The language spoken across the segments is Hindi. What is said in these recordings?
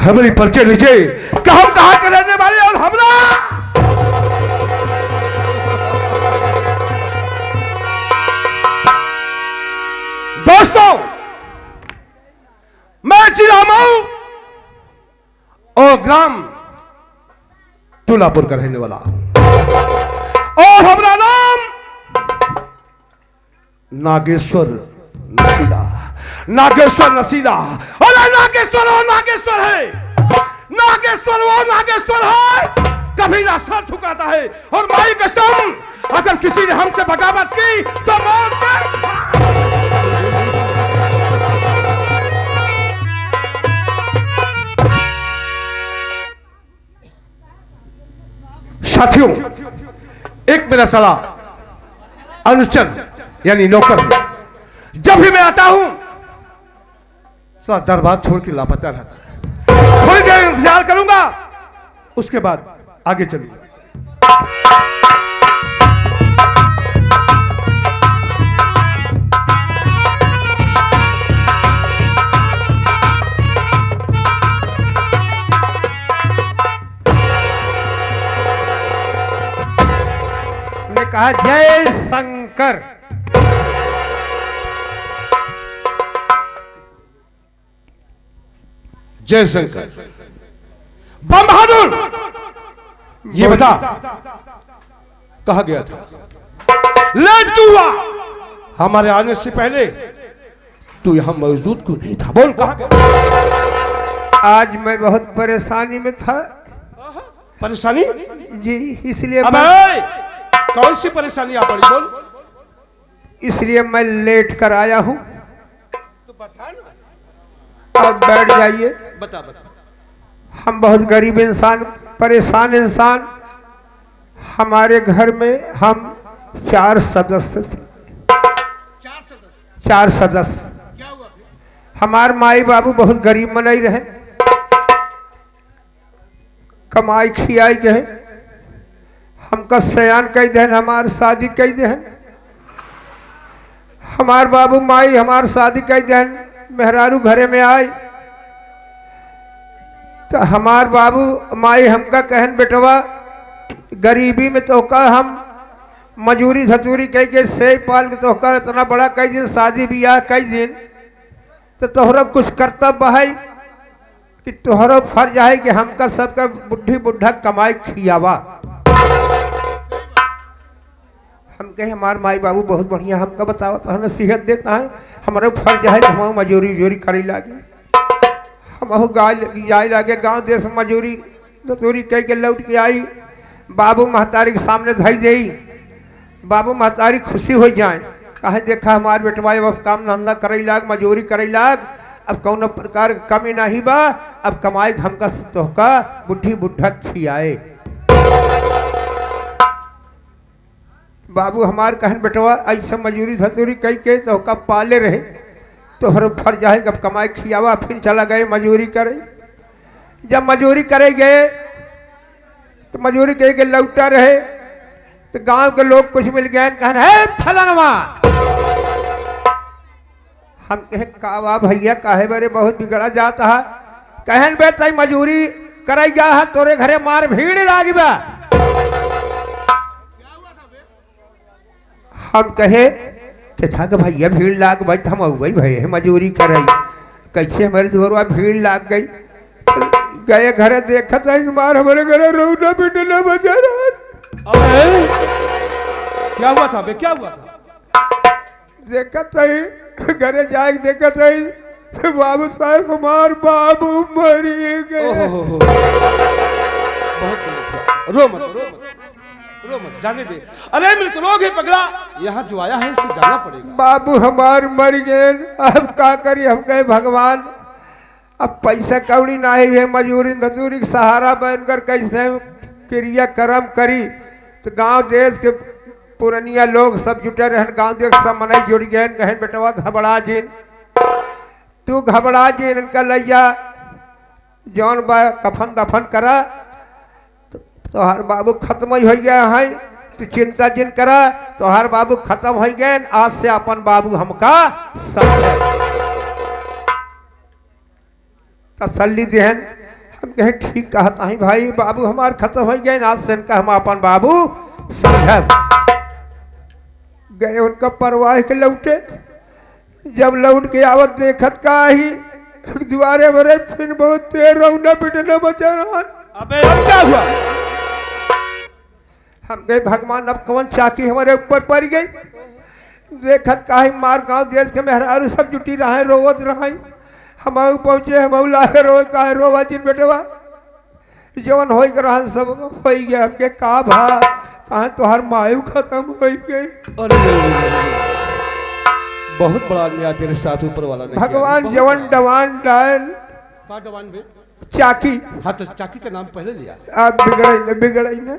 हमारी परिचय लीजिए कि हम कहां के रहने वाले और हमरा दोस्तों, मैं चिरामाऊ और ग्राम तुलापुर का रहने वाला और हमारा नाम नागेश्वर नसीला। नागेश्वर नसीला और नागेश्वर है। नागेश्वर वो नागेश्वर है, कभी ना सर झुकाता है। और माई कसम, अगर किसी ने हमसे बगावत की तो मौत साथियों, एक मेरा सलाह अनुचर यानी नौकर है। जब भी मैं आता हूं सारा दरबार छोड़ के लापता रहता है। थोड़ी देर इंतजार करूंगा, उसके बाद आगे चलूंगा। ने कहा जय शंकर। जय शंकर। बम बहादुर, ये बता कहा गया था, लेट क्यों हुआ? हमारे आने से पहले तू यहां मौजूद क्यों नहीं था? बोल कहा गया? आज मैं बहुत परेशानी में था। परेशानी? जी, इसलिए कौन सी परेशानी आ पड़ी? बोल। इसलिए मैं लेट कर आया हूं। तो बता ना। आप बैठ जाइए। बता बता। हम बहुत गरीब इंसान, परेशान इंसान। हमारे घर में हम 4 सदस्य थे। 4 सदस्य। क्या हुआ? हमारे माई बाबू बहुत गरीब मनाई रहे, कमाई खियाई गए। हमका सयान कई देन, हमार शादी कई देन। हमार बाबू माई हमार शादी कई देन, मेहरारू घरे में आए तो हमार बाबू माई हमका कहन, बेटवा गरीबी में तो का हम मजूरी धतूरी कई के से पाल के तो का इतना बड़ा कई दिन शादी ब्याह कई दिन, तो तोहरा कुछ कर्तव्य है कि तोहरा फर्ज है कि हमका सबका बुढ़ी बुढ़ा कमाई खियावा। हम कहे हमारे माई बाबू बहुत बढ़िया हमका बताओ तो नसीहत देता है। हमारा फर्ज है कि हम मजूरी उजूरी करे लागे, हम जाए लागे गांव देश मजूरी दतूरी कह के लौट के आई। बाबू महतारी के सामने धई दे, बाबू महतारी खुशी हो जाए, कहे देखा हमारे बेटवा अब काम धंधा करे लाग, मजूरी करे लाग, अब कौन प्रकार कमी नहीं बा, अब कमाई हमका तोहका बुढ़ी बुढ़ा खियाए। बाबू हमार कहन, बेटवा ऐसा मजूरी धतूरी कई के तो का पाले रहे, तो हर फर्ज है कब कमाई खियावा। फिर चला गए मजूरी करे। जब मजूरी करे गए तो मजूरी कह के लौटा रहे तो गांव के लोग कुछ मिल गए, कहन है फलानवा। हम कहे कावा भैया काहे बारे बहुत बिगड़ा जाता है। कहन बे तई मजूरी करे जा है, तोरे घरे मार भीड़ लागी बा। हम कहे कि छाग भैया भीड़ लाग भाई, हम वही भैया मजूरी करे, कैसे हमारे दुआर भीड़ लाग गई। गए घरे देखा था मार हमारे घरे रोना पीटना बजा रहा। क्या हुआ था बे? क्या हुआ था? देखा था घरे जाके देखा था बाबू साहब कुमार बाबू मरी गए। बहुत गलत हुआ। रो मत रो मत रो मत, जाने दे। अरे मृत लोग है पगला, यहाँ जो आया है उसे जाना पड़ेगा। बाबू हमार मर गए, अब का करी? हम कहे भगवान अब पैसा कौड़ी नहीं है, मजूरी मजदूरी के सहारा बनकर कैसे क्रिया कर्म करी। तो गांव देश के पुरनिया लोग सब जुटे रहे, गांव देश सब मनाई जुड़ गए। कहें बेटवा घबरा जिन, तू घबरा जिन, इनका लैया जौन बा कफन दफन करा तो हर बाबू खत्म ही हो गया है। तू चिंता जिन करा तो हर बाबू खत्म हो गए। आज से अपन बाबू हमका तसल्ली देहन। हम कहे ठीक कहता है भाई, बाबू हमार खत्म हो गए ना से का हम अपन बाबू समझ गए। उनका परवाह के लौटे, जब लौट के आवत देखत का ही दुआरे भरे फिर बहुत देर रौना पिटना बचा रहा। अबे अब क्या हुआ? हम गए भगवान अब कौन चाकी हमारे ऊपर पड़ गई। देखत का ही मार गांव देश के मेहरारू सब जुटी रहे रोवत रहे। हम पहुंचे हम लागे रो का रोवा जिन बेटवा जवन हो रहा सब हो गया। हमके का भा कहा तोहर मायू खत्म हो गई। बहुत बड़ा अन्याय तेरे साथ ऊपर वाला ने भगवान किया। जवन डवान डायन का डवान बे? चाकी। हाँ तो चाकी का नाम पहले लिया। आप बिगड़ई न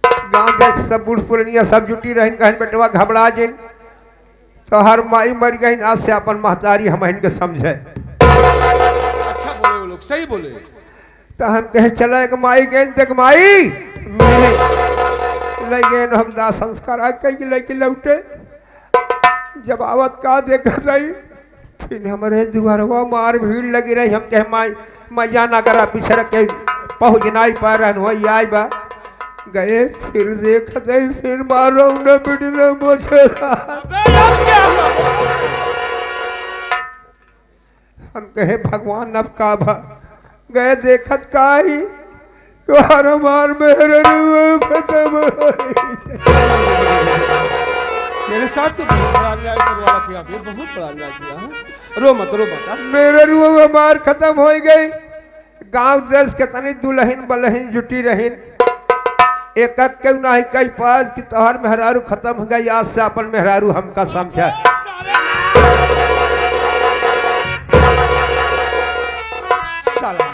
गांव देख सब बूढ़ पुरनिया सब जुटी रही। कहन बेटवा घबरा जिन तो हर माई मर गई। आज से अपन महतारी हम इनके समझे। अच्छा बोले वो लोग, सही बोले। तो हम कहे चला एक माई गए तक माई ले गए नहदा संस्कार आ कहीं लेके लौटे। जब आवत का देखा जाई फिर हमारे दुआरवा मार भीड़ लगी रही। हम कहे माई मैया ना करा पिछड़ के पहुँच नहीं पा रहा आई बा गए। फिर देखा जाई फिर मारो न पिटना बचेरा। हम कहे भगवान अब का भा गए देखत का ही तुम्हारा मार मेरे खत्म। तेरे साथ तो बहुत बड़ा अन्याय करवाया किया बे, बहुत बड़ा अन्याय किया। हाँ? रो मत मेरे रूह मार खत्म हो गई। गांव देश के तनी दुल्हन बलहन जुटी रहीन। एक क्यों नहीं कई पास कि तोहर मेहरारू खत्म हो गई। आज से अपन मेहरारू हमका समझा। साला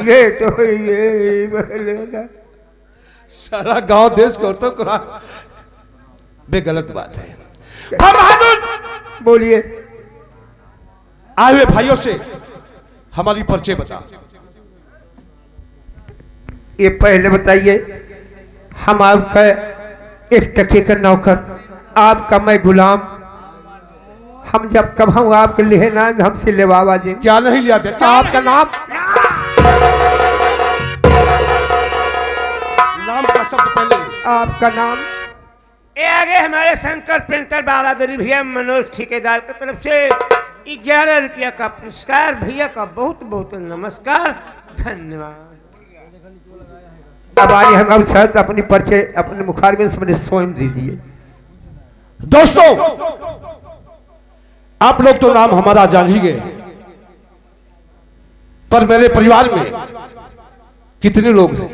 लेट हो सारा गांव देश को तो करा बे, गलत बात है। बहादुर बोलिए। आए हुए भाइयों से हमारी परिचय बता। ये पहले बताइए, हम आपका एक टके का नौकर, आपका मैं गुलाम। हम जब कब हम आपके लिए ना हमसे ले बाबा जी। क्या नहीं लिया बेटा? आपका नाम नाम का शब्द पहले। आपका नाम? ये आगे हमारे शंकर पेंटर बाबा गरीब भैया मनोज ठेकेदार की तरफ से 11 रुपया का पुरस्कार। भैया का बहुत बहुत नमस्कार, धन्यवाद। अब आइए हम अब अपनी परिचय अपने मुखारबिन से मुझे स्वयं दीजिए। दोस्तों आप लोग तो नाम हमारा जान ही गए, पर मेरे परिवार में कितने लोग हैं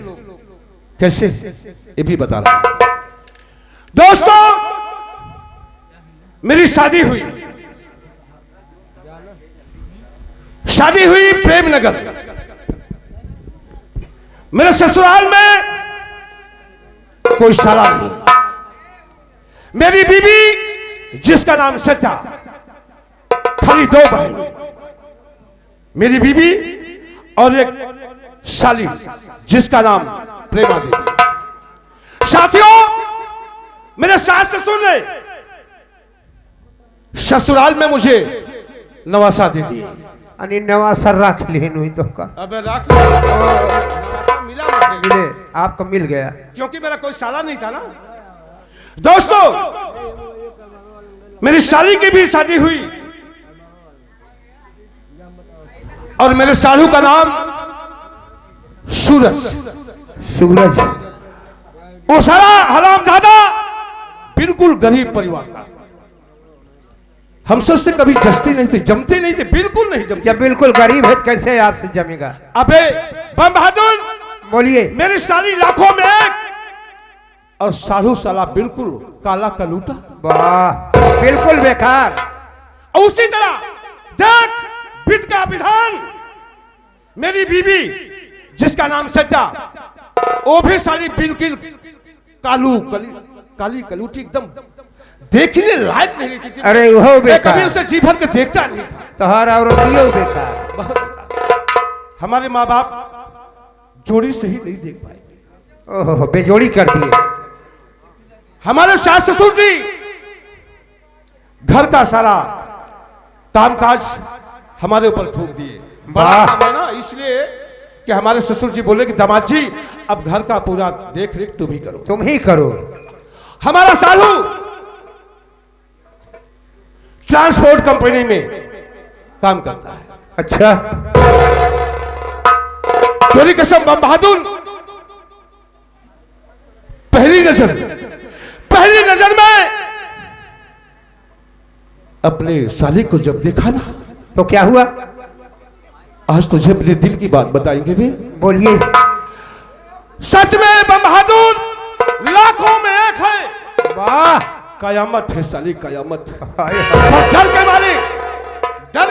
कैसे ये भी बता रहा हूं। दोस्तों मेरी शादी हुई प्रेमनगर। मेरे ससुराल में कोई साला नहीं। मेरी बीवी जिसका नाम सच्चा, खाली 2 बहन, मेरी बीवी और एक साली जिसका नाम प्रेमा देवी। साथियों मेरे सास ससुर ने ससुराल में मुझे नवासा दे दिया। अनि नवासा रख लिए नहीं तो का। अबे रख नवासा मिला मुझे। मिले आपको मिल गया क्योंकि मेरा कोई साला नहीं था ना। दोस्तों मेरी साली की भी शादी हुई और मेरे सालू का नाम सूरज। वो सारा हरामजादा बिल्कुल गरीब परिवार का। हम सबसे कभी जस्ती नहीं थे, जमते नहीं थे, बिल्कुल नहीं जमते। जब बिल्कुल गरीब है कैसे आपसे जमेगा? अबे बम बहादुर बोलिए। मेरी साली लाखों में एक और सालू साला बिल्कुल काला कलूटा। वाह बिल्कुल बेकार। और उसी तरह देख विध का विधान, मेरी बीवी जिसका नाम सज्जा, वो भी साली बिल्कुल काली कलूटी, एकदम देखने लायक नहीं थी। अरे वो मैं कभी उसे जी भर के देखता नहीं था। तोहर और बेकार। बहुत बेकार। हमारे माँ बाप जोड़ी से ही नहीं देख पाए। ओहो बेजोड़ी कर दिए। हमारे सास ससुर जी घर का सारा कामकाज हमारे ऊपर थूक दिए। बड़ा वाह। काम है ना, इसलिए कि हमारे ससुर जी बोले कि दामाद जी अब घर का पूरा देख रेख तुम ही करो। तुम ही करो। हमारा साधु ट्रांसपोर्ट कंपनी में काम करता है। अच्छा। चोरी कसम बम बहादुर, पहली नजर में अपने साली को जब देखा ना, तो क्या हुआ? आज तुझे अपने दिल की बात बताएंगे वे। बोलिए। सच में बम बहादुर लाखों में एक है। वाह। कयामत है साली, कयामत। हाय हाय। और डर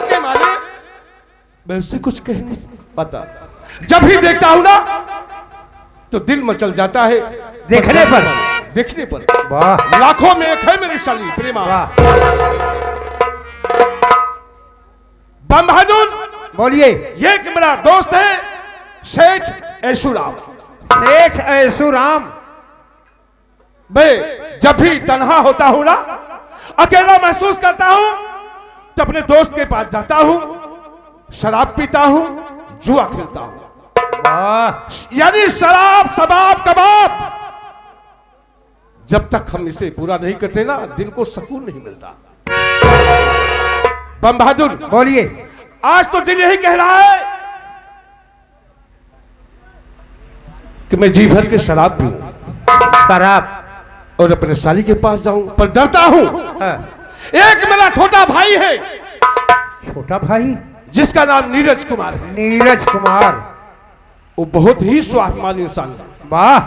के मारे मैं उससे कुछ कह नहीं पाता। जब भी देखता हूं ना तो दिल मचल जाता है। देखने पर वाह। लाखों में एक है मेरी साली प्रेमा। वाह। बम बहादुर, बोलिए। ये कि मेरा दोस्त है सेठ ऐशुराम। सेठ ऐशुराम। मैं जब भी तन्हा होता हूं ना, अकेला महसूस करता हूं तो अपने दोस्त के पास जाता हूं, शराब पीता हूं, जुआ खेलता हूं। वाह। यानी शराब शबाब कबाब। जब तक हम इसे पूरा नहीं करते ना, दिल को सुकून नहीं मिलता। बम बहादुर, बोलिए। आज तो दिल यही कह रहा है कि मैं जी भर के शराब पीऊं शराब। और अपने साली के पास जाऊं, पर डरता हूं। हाँ। एक मेरा छोटा भाई है, छोटा भाई जिसका नाम नीरज कुमार है। नीरज कुमार। वो बहुत ही स्वाभिमानी इंसान है। वाह।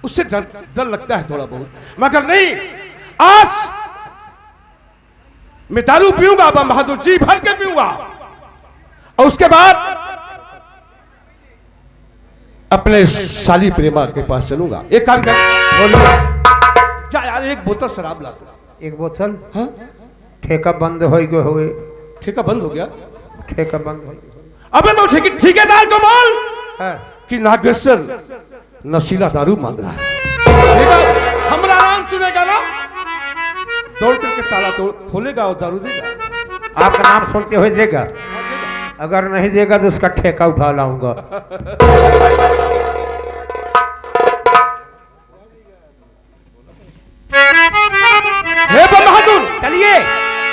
उससे डर लगता है थोड़ा बहुत, मगर नहीं, आज मैं दारू पीऊंगा बम बहादुर, जी भर के पीऊंगा, और उसके बाद अपने साली प्रेमा के पास चलूंगा। एक काम कर, बोलिए। जा यार एक बोतल शराब ला दो। एक बोतल। हाँ, ठेका बंद हो गए हुए। ठेका बंद हो गया। ठेका बंद हो। अबे तो ठेकेदार को बोल हाँ। कि नागेश्वर नशीला दारू मांग रहा है। हमारा नाम सुनेगा ना, दौड़ करके ताला तोड़ खोलेगा और दारू देगा। आपका नाम सुनते हुए देगा। अगर नहीं देगा तो उसका ठेका उठा लाऊंगा। हे बम बहादुर, चलिए।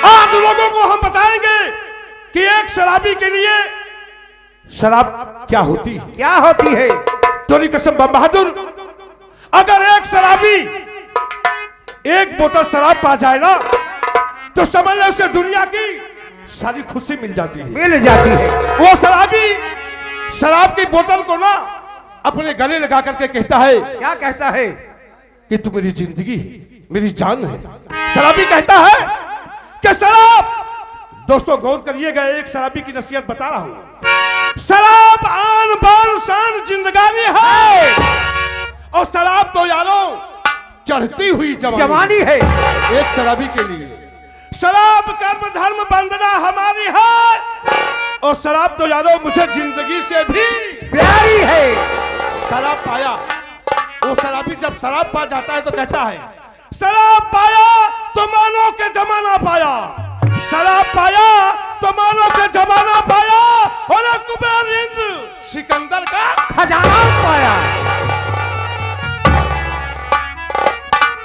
आज लोगों को हम बताएंगे कि एक शराबी के लिए शराब क्या होती है। क्या होती है? तेरी कसम बम बहादुर, अगर एक शराबी एक बोतल शराब पा जाए ना, तो समझ लो उसे दुनिया की सारी खुशी मिल जाती है। मिल जाती है। वो शराबी शराब की बोतल को ना अपने गले लगा करके कहता है क्या कहता है? कि तू मेरी जिंदगी है, मेरी जान है। शराबी कहता है कि शराब, दोस्तों गौर करिएगा, एक शराबी की नसीहत बता रहा हूं। शराब आन बान शान जिंदगानी है, और शराब तो यारों चढ़ती हुई जवानी है। एक शराबी के लिए शराब कर्म धर्म वंदना हमारी है, और शराब तो यारों मुझे जिंदगी से भी प्यारी है। शराब पाया, वो शराबी जब शराब पा जाता है तो कहता है शराब पाया तो मानो के जमाना पाया, शराब पाया तो मानो के जमाना पाया, और कुबेर इंद्र सिकंदर का खजाना पाया।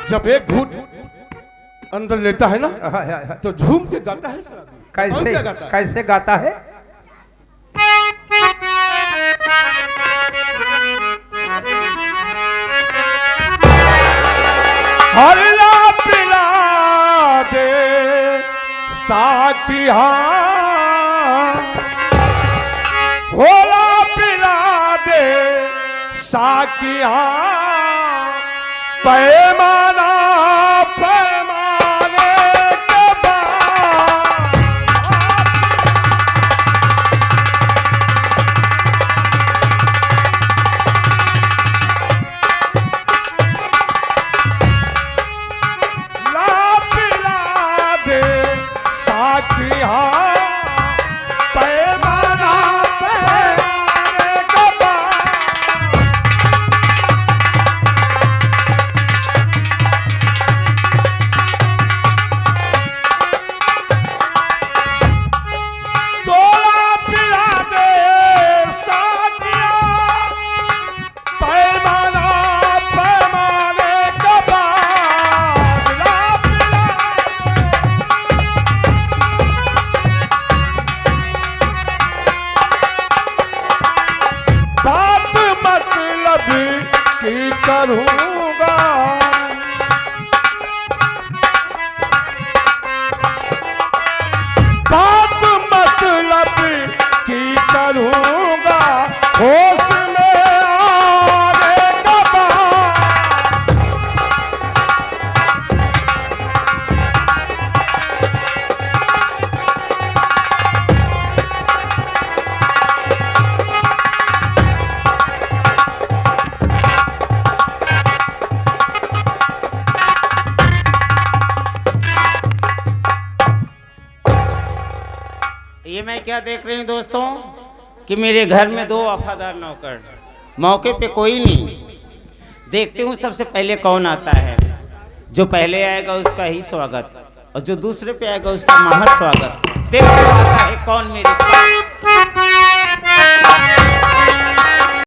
जब एक घूंट अंदर लेता है ना, तो झूम के गाता है शराबी। कौन कैसे क्या गाता है? कैसे गाता है? हरला पिला दे साथिया, होला पिला दे साकिया, पैमाना पैमाने के बाद। ला पिला दे साकिया, पैमाना पैमाने के बाद। ये मैं क्या देख रही हूँ दोस्तों कि मेरे घर में 2 वफादार नौकर, मौके पे कोई नहीं। देखते हूँ सबसे पहले कौन आता है। जो पहले आएगा उसका ही स्वागत, और जो दूसरे पे आएगा उसका महान स्वागत। देखो आता है कौन मेरे पास।